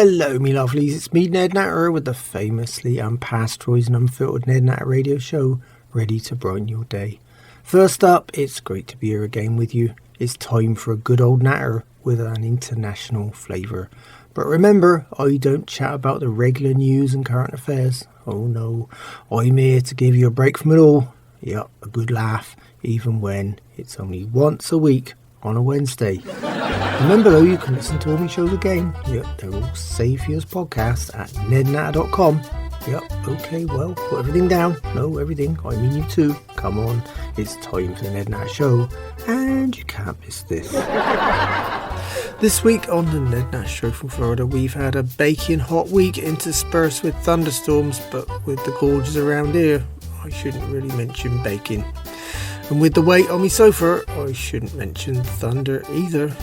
Hello, me lovelies. It's me, Ned Natter, with the famously unpasteurised and unfiltered Ned Natter Radio Show, ready to brighten your day. First up, it's great to be here again with you. It's time for a good old natter with an international flavour. But remember, I don't chat about the regular news and current affairs. Oh no, I'm here to give you a break from it all. Yep, a good laugh, even when it's only once a week on a Wednesday. Remember though, you can listen to all my shows again. Yep, they're all saved for you as podcasts at nednatter.com. Yep, okay, well, put everything down. No, everything, I mean you too. Come on, it's time for the Ned Natter Show, and you can't miss this. This week on the Ned Natter Show from Florida, we've had a baking hot week interspersed with thunderstorms, but with the gorgers around here, I shouldn't really mention baking. And with the weight on my sofa, I shouldn't mention thunder either.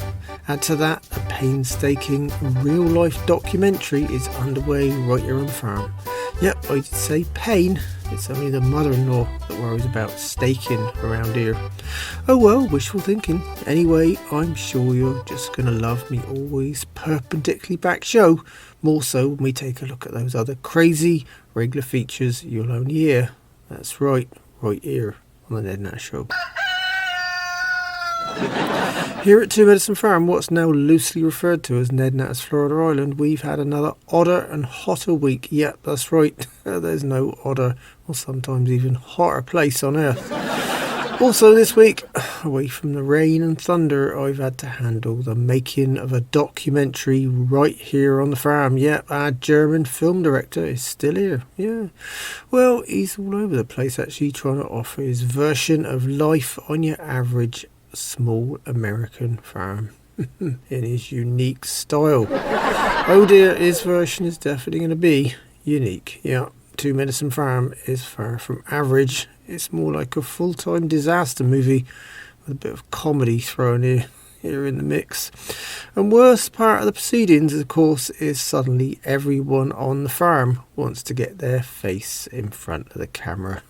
Add to that, a painstaking real-life documentary is underway right here on the farm. Yep, I did say pain. It's only the mother-in-law that worries about staking around here. Oh well, wishful thinking. Anyway, I'm sure you're just going to love me always perpendicularly back show. More so when we take a look at those other crazy regular features you'll only hear. That's right here on the Ned Natter Show. Here at Two Medicine Farm, what's now loosely referred to as Ned Natter's Florida Island, we've had another odder and hotter week. Yep, that's right, there's no odder or sometimes even hotter place on earth. Also this week, away from the rain and thunder, I've had to handle the making of a documentary right here on the farm. Yep, our German film director is still here. Yeah, well, he's all over the place actually trying to offer his version of life on your average small American farm in his unique style. Oh dear, his version is definitely going to be unique. Yeah, Two Medicine Farm is far from average. It's more like a full-time disaster movie with a bit of comedy thrown here in the mix. And worst part of the proceedings, of course, is suddenly everyone on the farm wants to get their face in front of the camera.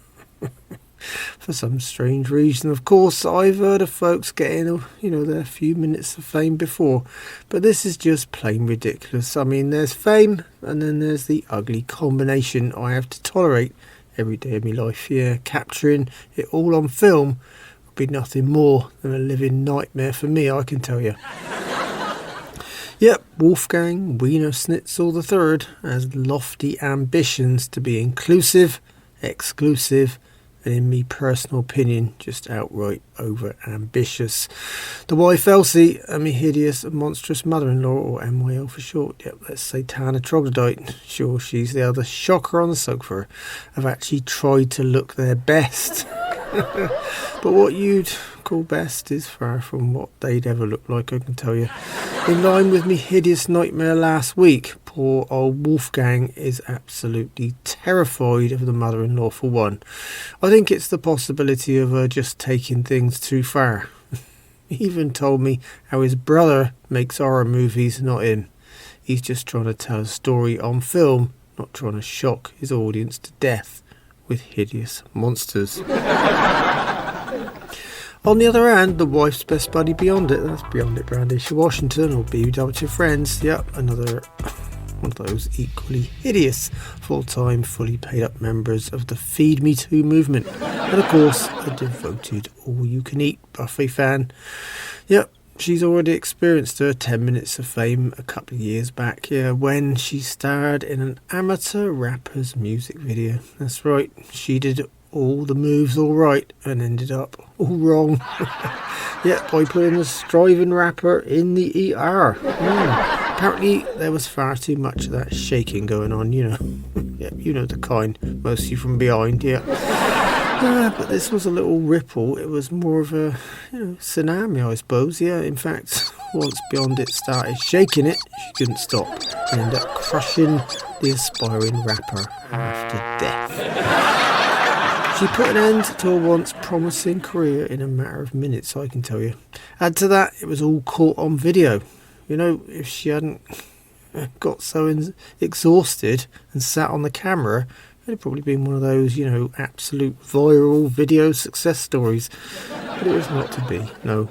For some strange reason, of course, I've heard of folks getting, their few minutes of fame before, but this is just plain ridiculous. I mean, there's fame, and then there's the ugly combination I have to tolerate every day of my life. Yeah, capturing it all on film would be nothing more than a living nightmare for me, I can tell you. Yep, Wolfgang Wiener Schnitzel III has lofty ambitions to be inclusive, exclusive, and in me personal opinion, just outright over ambitious. The wife Elsie and me hideous monstrous mother-in-law, or MYL for short, yep, let's say Tana Troglodyte, sure she's the other shocker on the sofa, have actually tried to look their best. But what you'd call best is far from what they'd ever look like, I can tell you. In line with me hideous nightmare last week, poor old Wolfgang is absolutely terrified of the mother-in-law for one. I think it's the possibility of her just taking things too far. He even told me how his brother makes horror movies, not him. He's just trying to tell a story on film, not trying to shock his audience to death with hideous monsters. On the other hand, the wife's best buddy BeyondIt, that's BeyondIt Brandisha Washington, or BWW Friends, yep, another one of those equally hideous full-time, fully paid-up members of the Feed Me Too movement, and of course, a devoted all-you-can-eat buffet fan. Yep, she's already experienced her 10 minutes of fame a couple of years back, yeah, when she starred in an amateur rapper's music video. That's right, she did all the moves all right and ended up all wrong. Yep, by putting a striving rapper in the ER. Apparently there was far too much of that shaking going on, Yep, you know the kind, mostly from behind, yeah. But this was a little ripple. It was more of a tsunami, I suppose. Yeah, in fact, once BeyondIt started shaking it, she couldn't stop and ended up crushing the aspiring rapper after death. She put an end to a once promising career in a matter of minutes, I can tell you. Add to that, it was all caught on video. If she hadn't got so exhausted and sat on the camera, it'd probably been one of those, absolute viral video success stories. But it was not to be, no.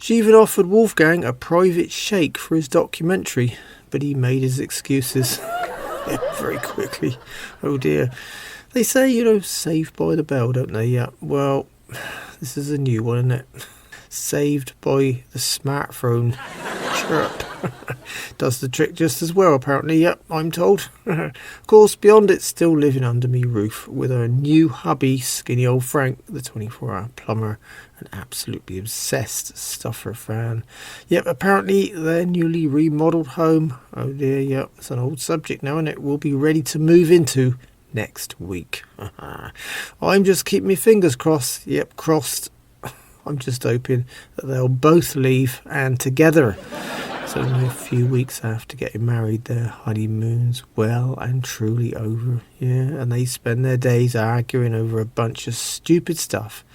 She even offered Wolfgang a private shake for his documentary, but he made his excuses very quickly. Oh dear. They say, saved by the bell, don't they? Yeah, well, this is a new one, isn't it? Saved by the smartphone chirp. Does the trick just as well, apparently. Yep, I'm told. Of course, BeyondIt's still living under me roof with her new hubby, skinny old Frank, the 24-hour plumber, an absolutely obsessed Stuffer fan. Yep, apparently their newly remodelled home, oh dear, yep, it's an old subject now, and it will be ready to move into next week. I'm just keeping my fingers crossed. Yep, crossed. I'm just hoping that they'll both leave and together. It's only a few weeks after getting married, their honeymoon's well and truly over. Yeah, and they spend their days arguing over a bunch of stupid stuff.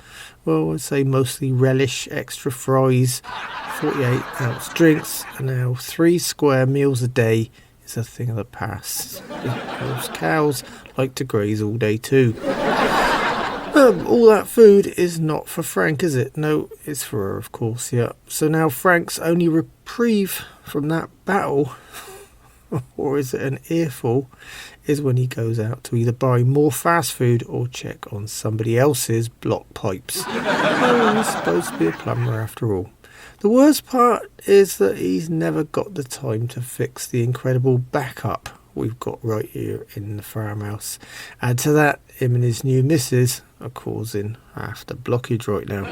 Well, I'd say mostly relish, extra fries, 48-ounce drinks, and now 3 square meals a day is a thing of the past. Those cows like to graze all day too. All that food is not for Frank, is it? No, it's for her, of course, yeah. So now Frank's only reprieve from that battle, or is it an earful, is when he goes out to either buy more fast food or check on somebody else's block pipes. Oh, he's supposed to be a plumber after all. The worst part is that he's never got the time to fix the incredible backup we've got right here in the farmhouse. Add to that, him and his new missus are causing half the blockage right now.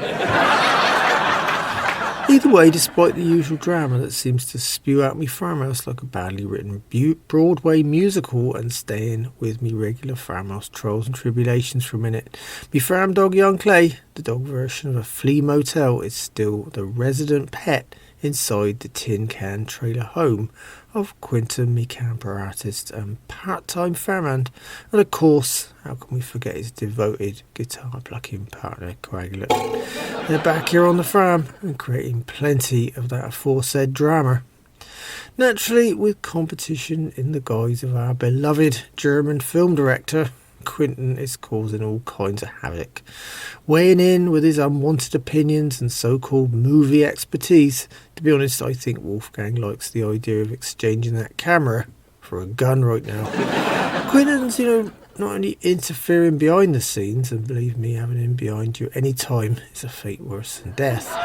Either way, despite the usual drama that seems to spew out me farmhouse like a badly written Broadway musical and staying with me regular farmhouse trials and tribulations for a minute, me farm dog Young Clay, the dog version of a flea motel, is still the resident pet inside the tin can trailer home of Quentin, me camper artist and part-time farmhand, and of course, how can we forget his devoted guitar plucking partner Coagulate. They're back here on the farm and creating plenty of that aforesaid drama. Naturally, with competition in the guise of our beloved German film director, Quentin is causing all kinds of havoc, weighing in with his unwanted opinions and so-called movie expertise. To be honest, I think Wolfgang likes the idea of exchanging that camera for a gun right now. Quentin's, not only interfering behind the scenes, and believe me, having him behind you any time is a fate worse than death.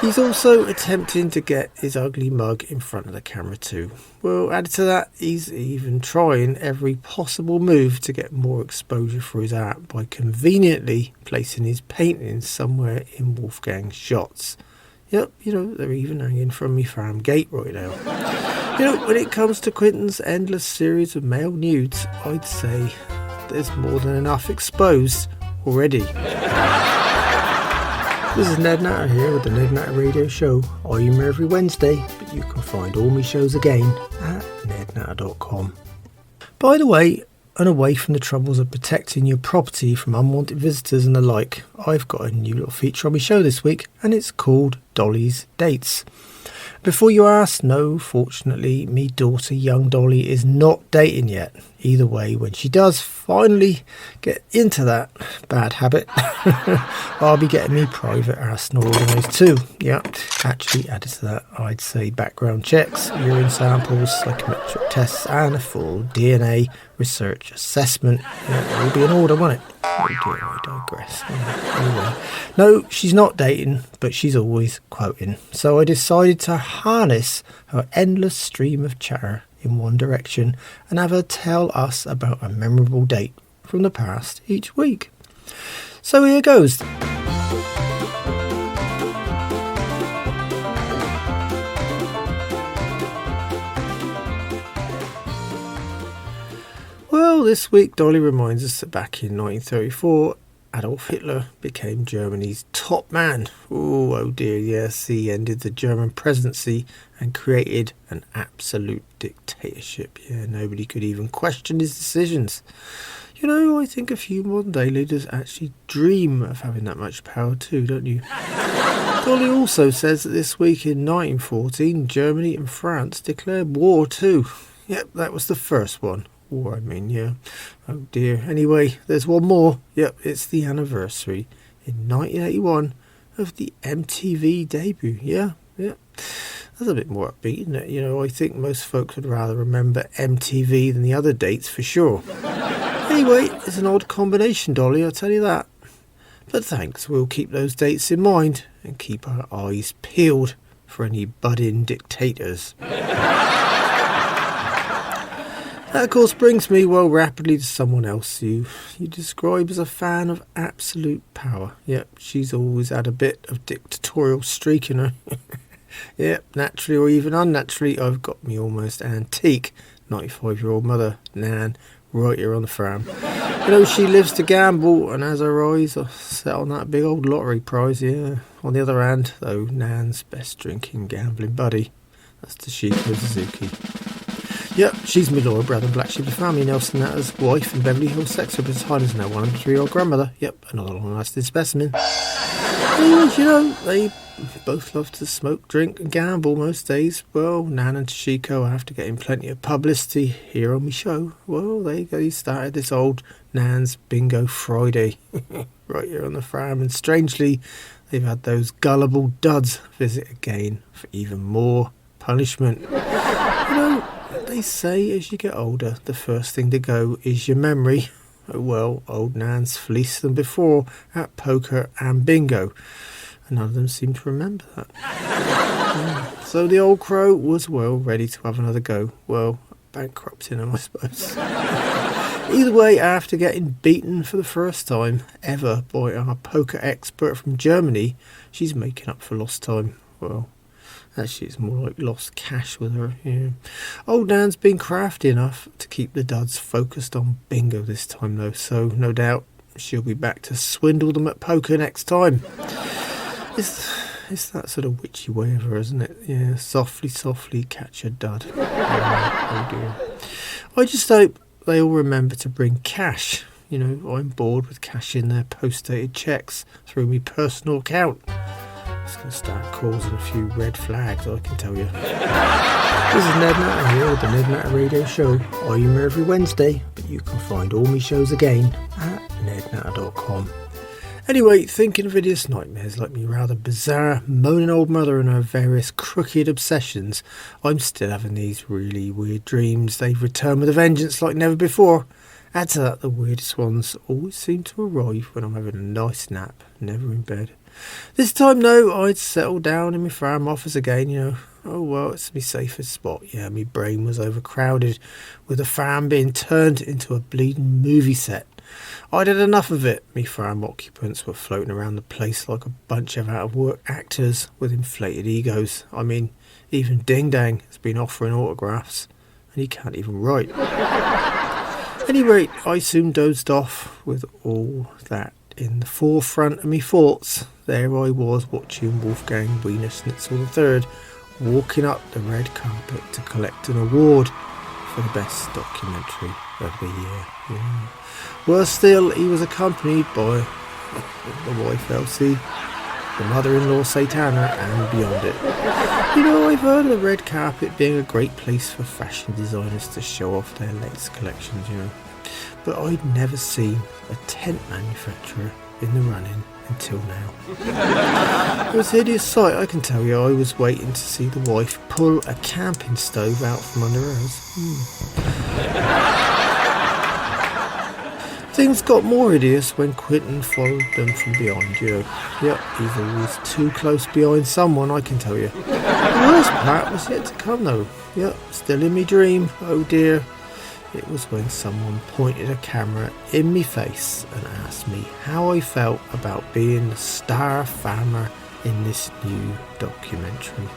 He's also attempting to get his ugly mug in front of the camera too. Well, added to that, he's even trying every possible move to get more exposure for his art by conveniently placing his paintings somewhere in Wolfgang's shots. Yep, they're even hanging from me farm gate right now. When it comes to Quentin's endless series of male nudes, I'd say there's more than enough exposed already. This is Ned Natter here with the Ned Natter Radio Show. I'm here every Wednesday, but you can find all my shows again at nednatter.com. By the way, and away from the troubles of protecting your property from unwanted visitors and the like, I've got a new little feature on my show this week, and it's called Dolly's Dates. Before you ask, no, fortunately, me daughter, young Dolly, is not dating yet. Either way, when she does finally get into that bad habit, I'll be getting me private arsenal organised too. Yeah, actually added to that, I'd say background checks, urine samples, psychometric tests, and a full DNA research assessment. Yeah, it will be in order, won't it? Oh dear, I digress. Anyway, no, she's not dating, but she's always quoting. So I decided to harness her endless stream of chatter in one direction and have her tell us about a memorable date from the past each week. So here goes. Well, this week Dolly reminds us that back in 1934, Adolf Hitler became Germany's top man. Oh dear, yes, he ended the German presidency and created an absolute dictatorship. Yeah, nobody could even question his decisions. I think a few modern day leaders actually dream of having that much power too, don't you? Dolly also says that this week in 1914, Germany and France declared war too. Yep, that was the first one. War, yeah. Oh dear. Anyway, there's one more. Yep, it's the anniversary in 1981 of the MTV debut. Yeah. That's a bit more upbeat, isn't it? I think most folks would rather remember MTV than the other dates for sure. Anyway, it's an odd combination, Dolly, I'll tell you that. But thanks, we'll keep those dates in mind and keep our eyes peeled for any budding dictators. That, of course, brings me, rapidly to someone else you describe as a fan of absolute power. Yep, she's always had a bit of dictatorial streak in her. Yep, naturally or even unnaturally, I've got me almost antique 95-year-old mother, Nan, right here on the farm. She lives to gamble and has her eyes set on that big old lottery prize, yeah. On the other hand, though, Nan's best drinking gambling buddy, that's Toshiko Suzuki. Yep, she's my loyal brother and black sheep of the family, Nelson Natter's wife and Beverly Hills sex His Highness now 103-year-old grandmother. Yep, another long-lasting specimen. They both love to smoke, drink and gamble most days. Well, Nan and Toshiko, after getting plenty of publicity here on my show, they started this old Nan's Bingo Friday right here on the farm, and strangely, they've had those gullible duds visit again for even more punishment. They say as you get older, the first thing to go is your memory. Well, old Nan's fleeced them before at poker and bingo, and none of them seem to remember that. So the old crow was ready to have another go. Bankrupting him, I suppose. Either way, after getting beaten for the first time ever by our poker expert from Germany, she's making up for lost time. Actually, it's more like lost cash with her. Yeah. Old Nan's been crafty enough to keep the duds focused on bingo this time, though, so no doubt she'll be back to swindle them at poker next time. It's that sort of witchy way of her, isn't it? Yeah, softly catch a dud. Oh dear. I just hope they all remember to bring cash. I'm bored with cashing their post-dated cheques through my personal account. It's going to start causing a few red flags, I can tell you. This is Ned Natter here with the Ned Natter Radio Show. I'm here every Wednesday, but you can find all my shows again at nednatter.com. Anyway, thinking of hideous nightmares like me rather bizarre, moaning old mother and her various crooked obsessions, I'm still having these really weird dreams. They've returned with a vengeance like never before. Add to that, the weirdest ones always seem to arrive when I'm having a nice nap, never in bed. This time, no, I'd settled down in my farm office again, it's my safest spot. Yeah, my brain was overcrowded with the farm being turned into a bleeding movie set. I'd had enough of it. Me farm occupants were floating around the place like a bunch of out-of-work actors with inflated egos. I mean, even Ding Dang has been offering autographs, and he can't even write. At any rate, I soon dozed off with all that in the forefront of me thoughts. There I was watching Wolfgang Wiener Schnitzel III walking up the red carpet to collect an award for the best documentary of the year. Yeah. Worse still, he was accompanied by the wife Elsie, the mother-in-law Satana, and BeyondIt. I've heard of the red carpet being a great place for fashion designers to show off their latest collections, but I'd never seen a tent manufacturer in the running until now. It was a hideous sight, I can tell you. I was waiting to see the wife pull a camping stove out from under hers. Things got more hideous when Quentin followed them from behind. Yep, he's always too close behind someone, I can tell you. The worst part was yet to come, though. Yep, still in me dream. Oh dear. It was when someone pointed a camera in me face and asked me how I felt about being the star farmer in this new documentary.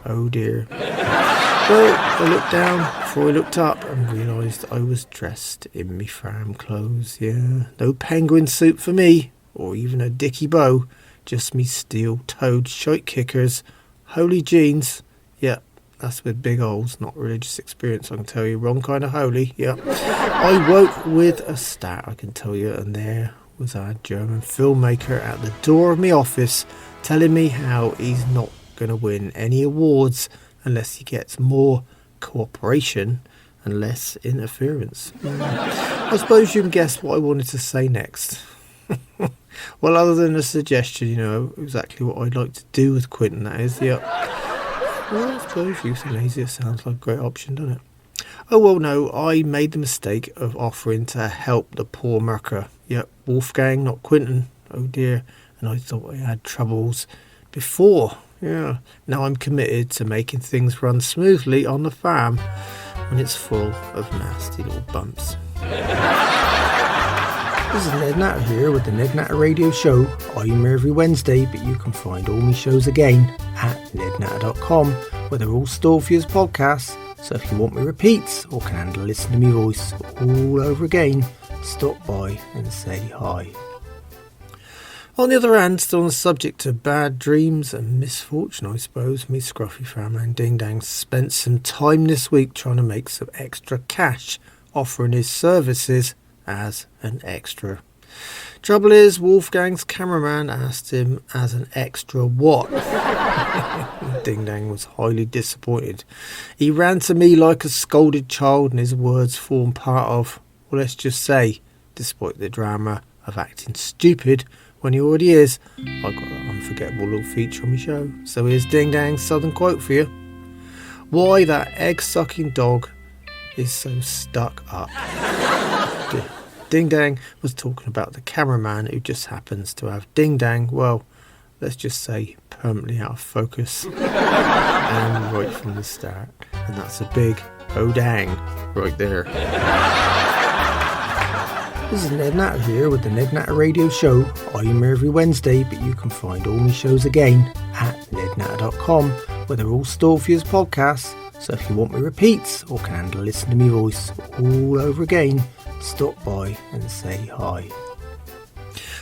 Oh dear. Well, I looked down before I looked up and realised I was dressed in me farm clothes. Yeah, no penguin suit for me, or even a dicky bow, just me steel-toed shite kickers, holy jeans. Yeah. That's with big holes, not religious experience, I can tell you. Wrong kind of holy, yeah. I woke with a start, I can tell you, and there was our German filmmaker at the door of my office telling me how he's not going to win any awards unless he gets more cooperation and less interference. I suppose you can guess what I wanted to say next. Well, other than a suggestion, exactly what I'd like to do with Quentin, that is. Yep. Well, I suppose euthanasia sounds like a great option, doesn't it? Oh, well, no, I made the mistake of offering to help the poor mucker. Yep, Wolfgang, not Quentin. Oh, dear. And I thought I had troubles before. Yeah. Now I'm committed to making things run smoothly on the farm when it's full of nasty little bumps. This is Ned Natter here with the Ned Natter Radio Show. I'm here every Wednesday, but you can find all my shows again at nednatter.com, where they're all stored for you as podcasts. So if you want me repeats or can handle listening to my voice all over again, stop by and say hi. On the other hand, still on the subject of bad dreams and misfortune, I suppose, me scruffy farmhand Ding Dang spent some time this week trying to make some extra cash, offering his services as an extra. Trouble is, Wolfgang's cameraman asked him as an extra what? Ding Dang was highly disappointed. He ran to me like a scolded child, and his words formed part of, well, let's just say, despite the drama of acting stupid when he already is, I got that unforgettable little feature on my show. So here's Ding Dang's southern quote for you. Why that egg-sucking dog is so stuck up. Ding Dang was talking about the cameraman who just happens to have Ding Dang, well, let's just say, permanently out of focus. And right from the start. And that's a big oh dang right there. This is Ned Natter here with the Ned Natter Radio Show. I'm here every Wednesday, but you can find all my shows again at nednatter.com, where they're all stored for you as podcasts. So if you want me repeats or can handle listening to my voice all over again, stop by and say hi.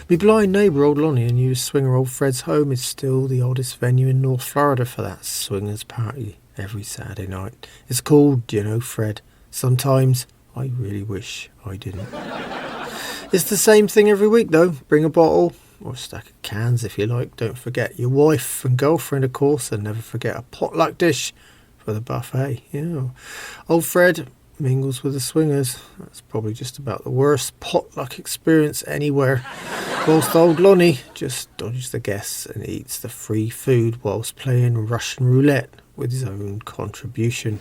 My blind neighbour old Lonnie and used swinger old Fred's home is still the oldest venue in North Florida for that swingers party every Saturday night. It's called, Fred. Sometimes I really wish I didn't. It's the same thing every week though. Bring a bottle or a stack of cans if you like. Don't forget your wife and girlfriend, of course, and never forget a potluck dish for the buffet. Old Fred mingles with the swingers. That's probably just about the worst potluck experience anywhere. Whilst old Lonnie just dodges the guests and eats the free food whilst playing Russian roulette with his own contribution,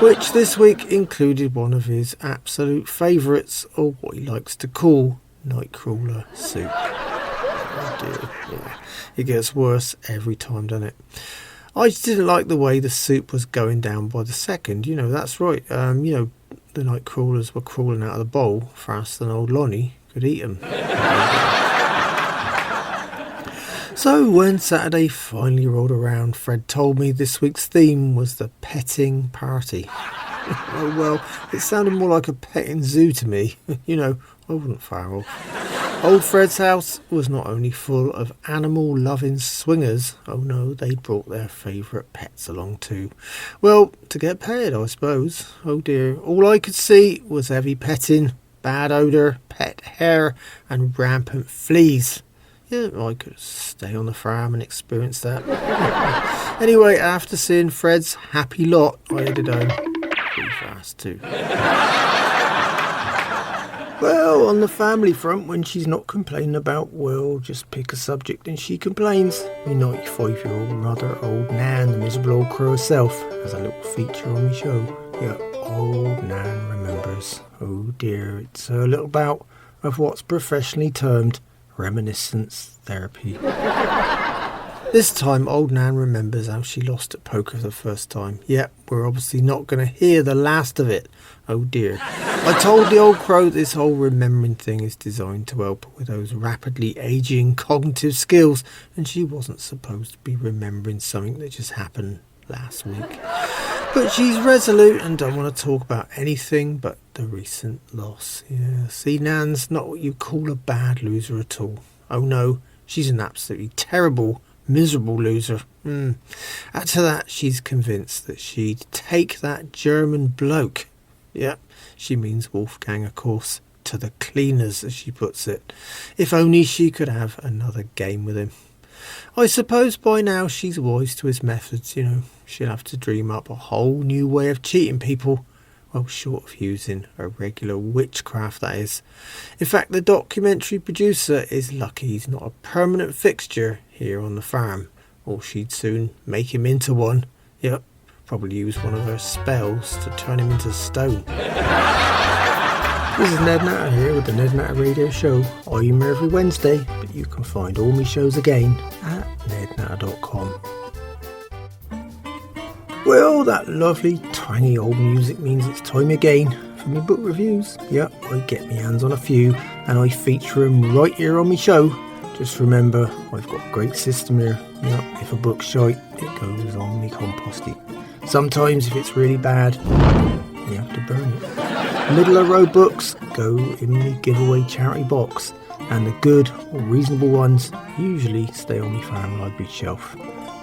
which this week included one of his absolute favourites, or what he likes to call nightcrawler soup. Oh dear, yeah. It gets worse every time, doesn't it? I just didn't like the way the soup was going down by the second. That's right. The night crawlers were crawling out of the bowl faster than old Lonnie could eat them. So when Saturday finally rolled around, Fred told me this week's theme was the petting party. Oh well, it sounded more like a petting zoo to me. I wasn't far off. Old Fred's house was not only full of animal-loving swingers, oh no, they'd brought their favourite pets along too. Well, to get paid, I suppose. Oh dear, all I could see was heavy petting, bad odour, pet hair and rampant fleas. Yeah, I could stay on the farm and experience that. Anyway, after seeing Fred's happy lot, I headed home pretty fast too. Well, on the family front, when she's not complaining about, well, just pick a subject and she complains. My 95-year-old mother, old Nan, the miserable old crow herself, has a little feature on my show. Yeah, old Nan Remembers. Oh dear, it's her little bout of what's professionally termed reminiscence therapy. This time, old Nan remembers how she lost at poker the first time. Yep, we're obviously not going to hear the last of it. Oh dear. I told the old crow this whole remembering thing is designed to help with those rapidly aging cognitive skills, and she wasn't supposed to be remembering something that just happened last week. But she's resolute and don't want to talk about anything but the recent loss. Yeah, see, Nan's not what you call a bad loser at all. Oh no, she's an absolutely terrible, miserable loser. Add to that, she's convinced that she'd take that German bloke. Yeah, she means Wolfgang, of course, to the cleaners, as she puts it. If only she could have another game with him. I suppose by now she's wise to his methods, She'll have to dream up a whole new way of cheating people Well, short of using a regular witchcraft, that is. In fact, the documentary producer is lucky he's not a permanent fixture here on the farm, or she'd soon make him into one. Yep, probably use one of her spells to turn him into stone. This is Ned Natter here with the Ned Natter Radio Show. I'm here every Wednesday, but you can find all my shows again at nednatter.com. Well, that lovely, twangy old music means it's time again for my book reviews. Yep, I get my hands on a few and I feature them right here on my show. Just remember, I've got a great system here. Yep, if a book's shite, it goes on me compost heap. Sometimes if it's really bad, you have to burn it. Middle of road books go in the giveaway charity box, and the good or reasonable ones usually stay on my farm library shelf.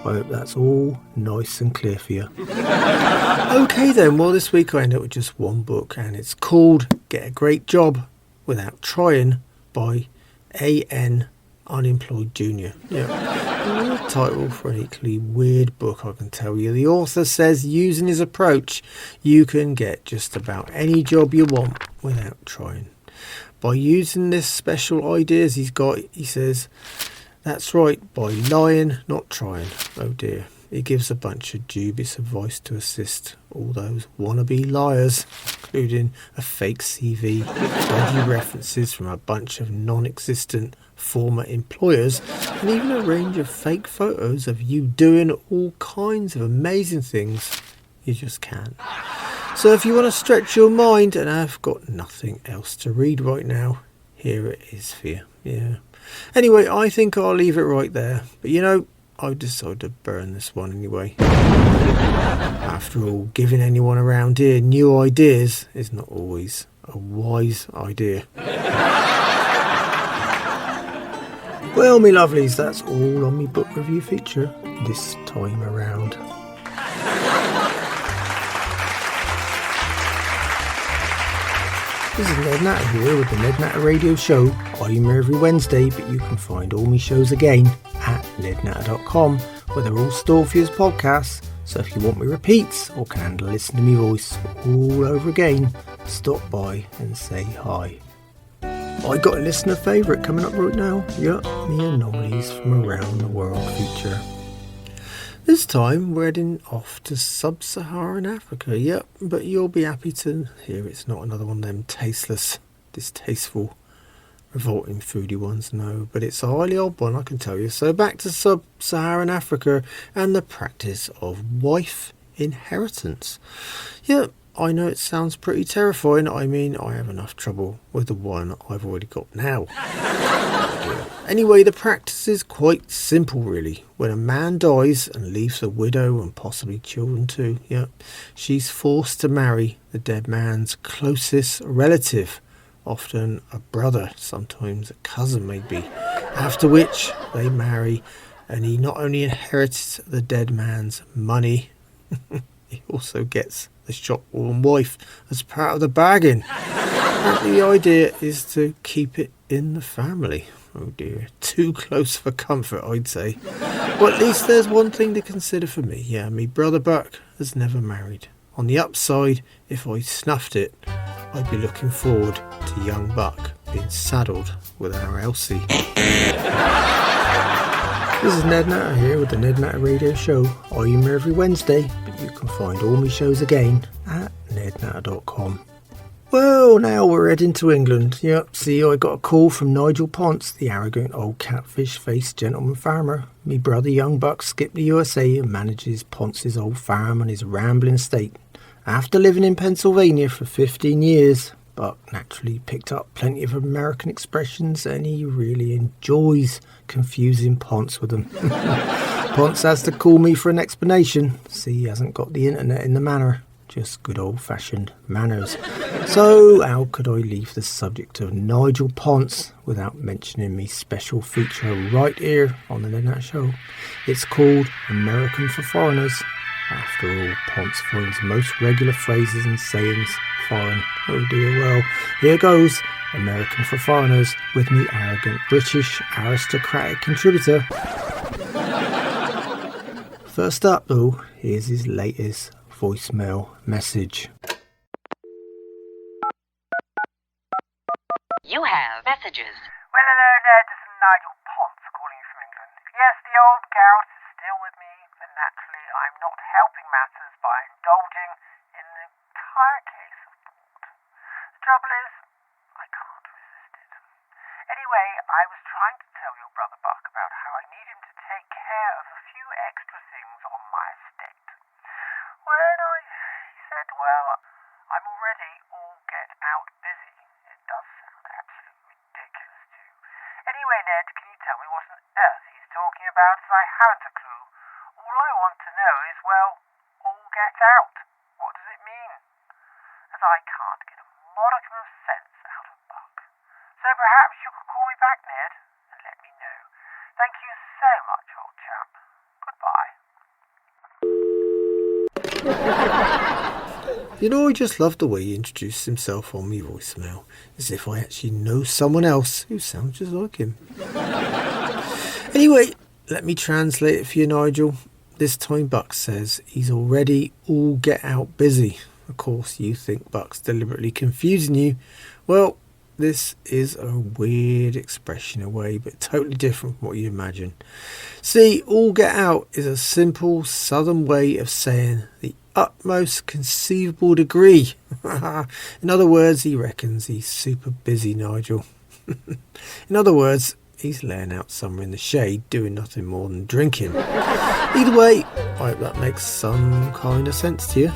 I hope that's all nice and clear for you. Okay then, well this week I end up with just one book, and it's called Get a Great Job Without Trying by A.N. Unemployed Jr. Yeah, a title for an equally weird book, I can tell you. The author says using his approach, you can get just about any job you want without trying. By using this special ideas he's got, he says, that's right, by lying, not trying. Oh dear. He gives a bunch of dubious advice to assist all those wannabe liars, including a fake CV, dodgy references from a bunch of non-existent former employers, and even a range of fake photos of you doing all kinds of amazing things you just can't. So if you want to stretch your mind, and I've got nothing else to read right now, here it is for you. Yeah. Anyway, I think I'll leave it right there. But you know, I decided to burn this one anyway. After all, giving anyone around here new ideas is not always a wise idea. Well, me lovelies, that's all on me book review feature this time around. This is Ned Natter here with the Ned Natter Radio Show. I'm here every Wednesday, but you can find all my shows again at nednatter.com, where they're all stored for you as podcasts. So if you want me repeats or can listen to me voice all over again, stop by and say hi. I got a listener favourite coming up right now. Yup, me Anomalies from Around the World feature. This time we're heading off to sub-Saharan Africa, yep, but you'll be happy to hear it's not another one of them tasteless, distasteful, revolting foodie ones, no, but it's a highly odd one, I can tell you. So back to sub-Saharan Africa and the practice of wife inheritance. Yep, I know it sounds pretty terrifying. I mean, I have enough trouble with the one I've already got now. Anyway, the practice is quite simple, really. When a man dies and leaves a widow and possibly children too, she's forced to marry the dead man's closest relative, often a brother, sometimes a cousin maybe, after which they marry, and he not only inherits the dead man's money, he also gets the shopworn wife as part of the bargain. The idea is to keep it in the family. Oh dear, too close for comfort, I'd say. Well, at least there's one thing to consider for me. Yeah, me brother Buck has never married. On the upside, if I snuffed it, I'd be looking forward to young Buck being saddled with our Elsie. This is Ned Natter here with the Ned Natter Radio Show. I'm here every Wednesday, but you can find all my shows again at nednatter.com. Well, now we're heading to England. Yep, see, I got a call from Nigel Ponce, the arrogant old catfish-faced gentleman farmer. Me brother young Buck skipped the USA and manages Ponce's old farm on his rambling estate. After living in Pennsylvania for 15 years, Buck naturally picked up plenty of American expressions, and he really enjoys confusing Ponce with them. Ponce has to call me for an explanation. See, he hasn't got the internet in the manor. Just good old-fashioned manners. So how could I leave the subject of Nigel Ponce without mentioning me special feature right here on the Ned Natter Show? It's called American for Foreigners. After all, Ponce finds most regular phrases and sayings foreign. Oh dear, well, here goes American for Foreigners with me arrogant British aristocratic contributor. First up though, here's his latest voicemail message. You have messages. Well, hello, Ned. This is Nigel Ponce calling you from England. Yes, the old gout is still with me, but naturally I'm not helping matters by indulging in an entire case of port. The trouble is, I can't resist it. Anyway, I was trying to tell your brother Buck about how I need him to take care of a few extra things on my estate. He said, well, I'm already all get out busy. It does sound absolutely ridiculous too. Anyway, Ned, can you tell me what on earth he's talking about, as I haven't a clue. All I want to know is, well, all get out. What does it mean? As I can't get a modicum of sense out of Buck. So perhaps you could call me back, Ned, and let me know. Thank you so much, old chap. Goodbye. You know, I just love the way he introduced himself on me voicemail, as if I actually know someone else who sounds just like him. Anyway, let me translate it for you, Nigel. This time Buck says he's already all get out busy. Of course, you think Buck's deliberately confusing you. Well, this is a weird expression in a way, but totally different from what you imagine. See, all get out is a simple southern way of saying the utmost conceivable degree. In other words, he reckons he's super busy, Nigel. In other words, he's laying out somewhere in the shade doing nothing more than drinking. Either way, I hope that makes some kind of sense to you.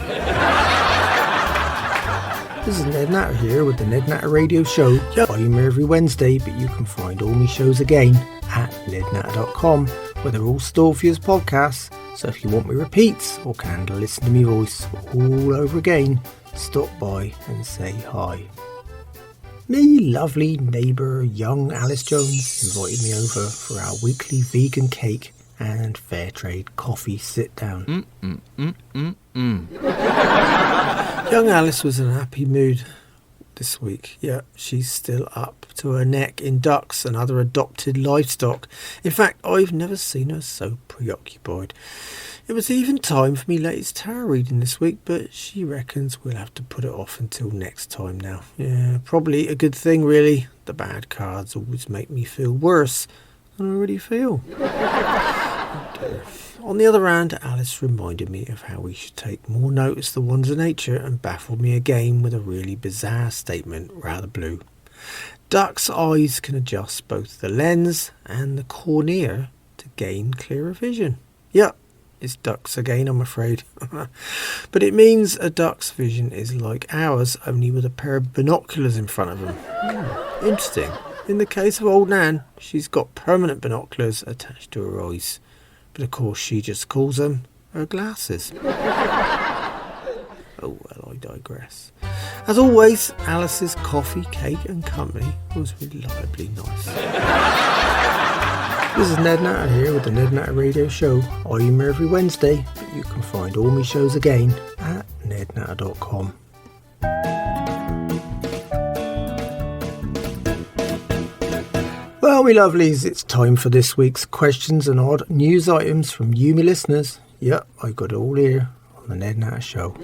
This is Ned Natter here with the Ned Natter Radio Show. I'm here every Wednesday, but you can find all my shows again at nednatter.com, where they're all stored for you as podcasts. So if you want me repeats or can listen to me voice all over again, stop by and say hi. Me lovely neighbour young Alice Jones invited me over for our weekly vegan cake and fair trade coffee sit down. Young Alice was in a happy mood this week. Yeah, she's still up to her neck in ducks and other adopted livestock. In fact, I've never seen her so preoccupied. It was even time for me latest tarot reading this week, but she reckons we'll have to put it off until next time now. Yeah, probably a good thing, really. The bad cards always make me feel worse than I already feel. Oh dear. On the other hand, Alice reminded me of how we should take more notice of the wonders of nature and baffled me again with a really bizarre statement, rather blue. Ducks' eyes can adjust both the lens and the cornea to gain clearer vision. Yep, it's ducks again, I'm afraid. But it means a duck's vision is like ours, only with a pair of binoculars in front of them. Interesting. In the case of old Nan, she's got permanent binoculars attached to her eyes. But of course she just calls them her glasses. Oh well, I digress. As always, Alice's coffee, cake and company was reliably nice. This is Ned Natter here with the Ned Natter Radio Show. I'm here every Wednesday, but you can find all my shows again at nednatter.com. Well, me lovelies, it's time for this week's questions and odd news items from you, me listeners. Yep, I got it all here on the Ned Natter Show.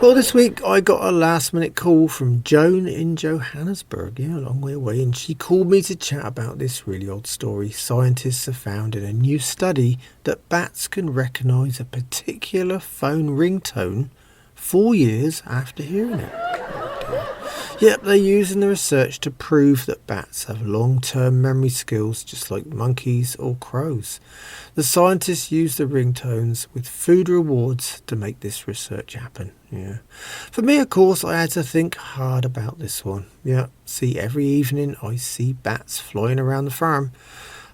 Well, this week I got a last minute call from Joan in Johannesburg, a long way away, and she called me to chat about this really odd story. Scientists have found in a new study that bats can recognise a particular phone ringtone 4 years after hearing it. Yep, they're using the research to prove that bats have long-term memory skills just like monkeys or crows. The scientists use the ringtones with food rewards to make this research happen. Yeah. For me, of course, I had to think hard about this one. Yeah, see, every evening I see bats flying around the farm,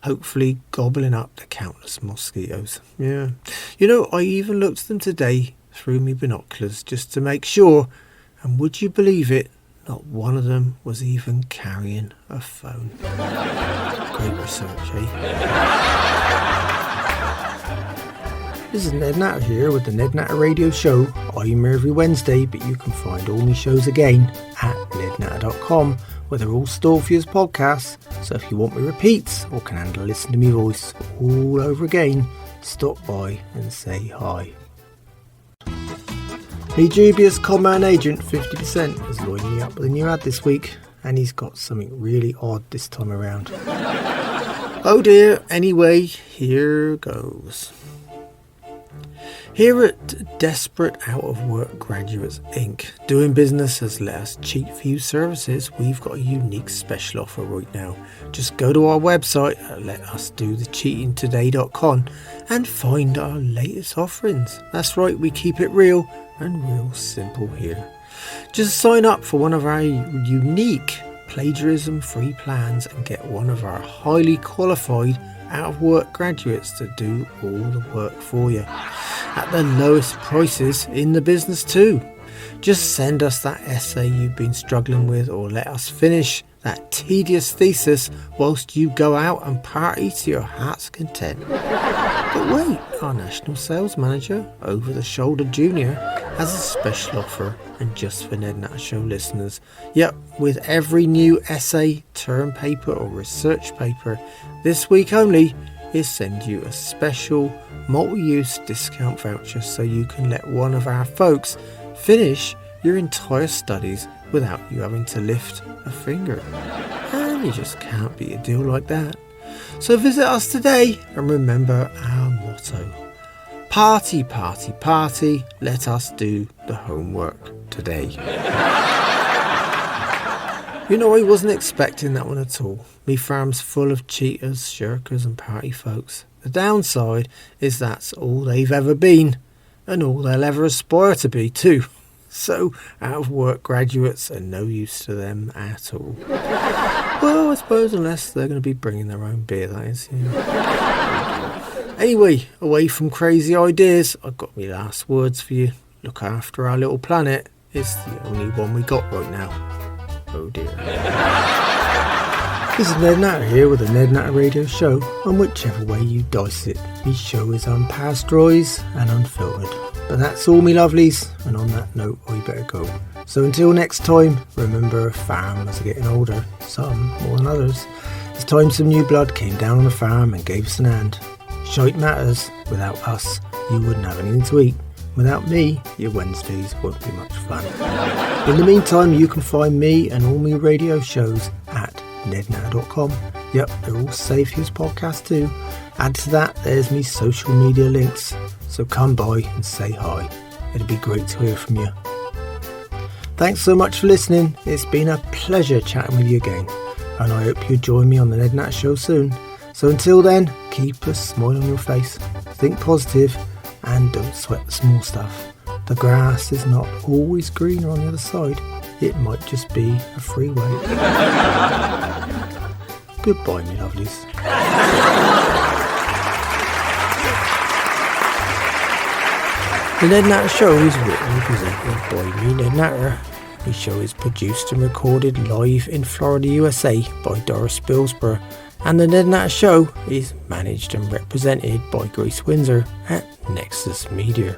hopefully gobbling up the countless mosquitoes. Yeah. You know, I even looked at them today through my binoculars just to make sure, and would you believe it, not one of them was even carrying a phone. Great research, eh? This is Ned Natter here with the Ned Natter Radio Show. I'm here every Wednesday, but you can find all my shows again at nednatter.com, where they're all stored for you as podcasts. So if you want me repeats or can handle listen to me voice all over again, stop by and say hi. The dubious con man agent 50% has lined me up with a new ad this week, and he's got something really odd this time around. Oh dear, anyway, here goes. Here at Desperate Out of Work Graduates Inc., doing business as Let Us Cheat For You services, we've got a unique special offer right now. Just go to our website at letusdothecheatingtoday.com and find our latest offerings. That's right, we keep it real and real simple here. Just sign up for one of our unique plagiarism-free plans and get one of our highly qualified out-of-work graduates to do all the work for you at the lowest prices in the business too. Just send us that essay you've been struggling with, or let us finish that tedious thesis whilst you go out and party to your heart's content. But wait, our national sales manager, Over the Shoulder Junior, has a special offer, and just for Ned Natter Show listeners. Yep, with every new essay, term paper or research paper, this week only, he'll send you a special multi-use discount voucher so you can let one of our folks finish your entire studies without you having to lift a finger. And you just can't beat a deal like that. So visit us today and remember our motto: party, party, party, let us do the homework today. You know, I wasn't expecting that one at all. Me farm's full of cheaters, shirkers and party folks. The downside is that's all they've ever been, and all they'll ever aspire to be too. So out of work graduates are no use to them at all. Well, I suppose unless they're going to be bringing their own beer, that is. Yeah. Anyway, away from crazy ideas, I've got my last words for you. Look after our little planet. It's the only one we got right now. Oh dear. This is Ned Natter here with the Ned Natter Radio Show, and whichever way you dice it, my show is unpasteurised and unfiltered. But that's all, me lovelies, and on that note, I better go. So until next time, remember, farmers are getting older, some more than others. It's time some new blood came down on the farm and gave us an hand. Shite matters, without us, you wouldn't have anything to eat. Without me, your Wednesdays won't be much fun. In the meantime, you can find me and all my radio shows at nednatter.com. Yep, they're all safe as podcasts too. Add to that, there's me social media links. So come by and say hi. It'd be great to hear from you. Thanks so much for listening. It's been a pleasure chatting with you again. And I hope you join me on the Ned Natter Show soon. So until then, keep a smile on your face. Think positive and don't sweat the small stuff. The grass is not always greener on the other side. It might just be a freeway. Goodbye, me lovelies. The Ned Natter Show is written and presented by me, Ned Natter. The show is produced and recorded live in Florida, USA by Doris Billsborough. And the Ned Natter Show is managed and represented by Grace Windsor at Nexus Media.